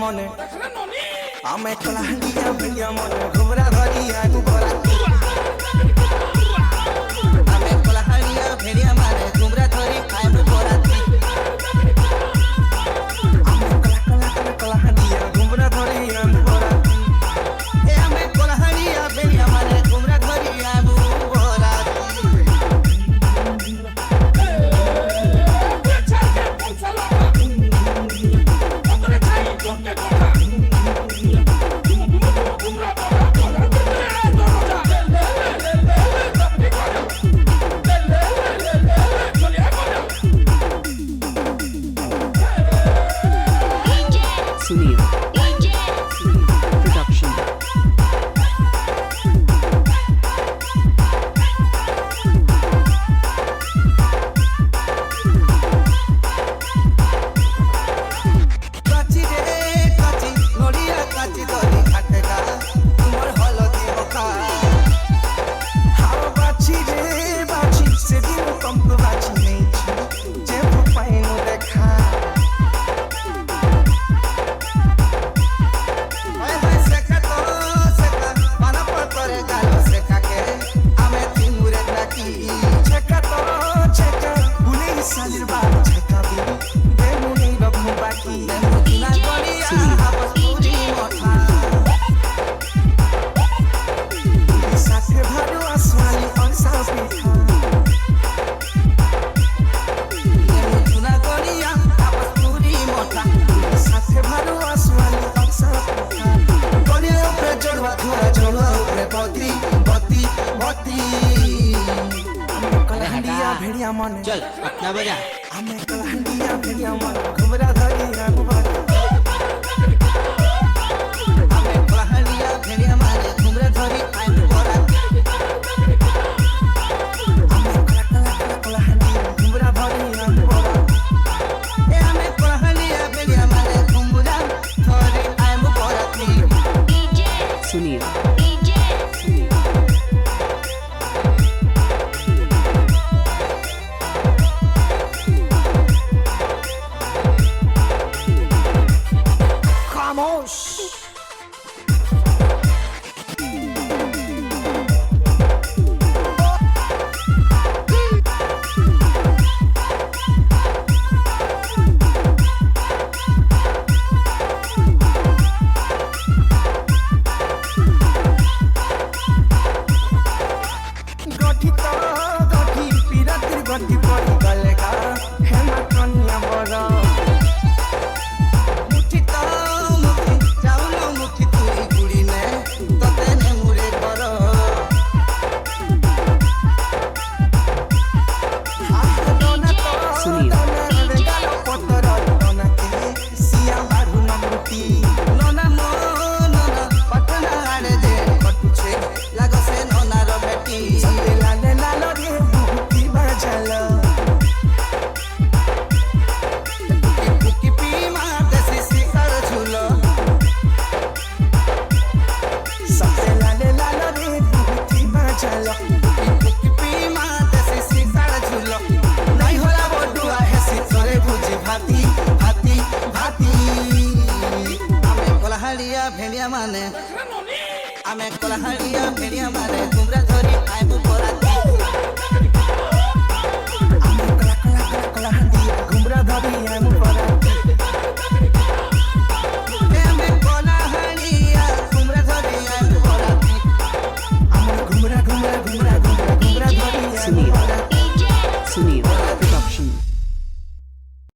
মনে আমি কলাহান্ডিয়া ভেড়িয়া মনে ঘুমরা ধরি আগু বরা আমি কলাহান্ডিয়া ভেড়িয়া মানে ঘুমরা ধরি আগু বরা আমি কলাহান্ডিয়া ঘুমরা ধরি আগু বরা এ আমি কলাহান্ডিয়া ভেড়িয়া মানে ঘুমরা ধরি আগু বরা Sunil Production. भेड़िया मन चल अपना बजा हमें कलहंडिया भेड़िया मन घुमरा धरी रात भर हमें कलहंडिया भेड़िया मन घुमरा धरी रात भर हमें कलहंडिया घुमरा धरी रात भर ए हमें कलहंडिया भेड़िया मन घुमरा धरी रात भर Sunil गति पड़ी गलेगा हेमा कन्या बड़ा मुठी तो मुठी चाउल मुठी तुई गुड़ी ने तते ने मुरे करो Sunil गालो पतर दोना के सिया बारू नमुती नोना मो नोना पटना आड़े जे कटुछे लागो से नोना रो बेटी सते लाले लालो रे बुकी बाजलो बुकी पी माते सिसी कर झूलो सते लाले लालो रे बुकी बाजलो बुकी पी माते सिसी कर झूलो नहीं होला बडुआ हेसी तोरे बुझी भाती भाती भाती हमें कलहाड़िया भेड़िया माने हमें कलहाड़िया भेड़िया माने घुमरा धरी आइबू पराती हमें कलहाड़िया घुमरा धरी आइबू पराती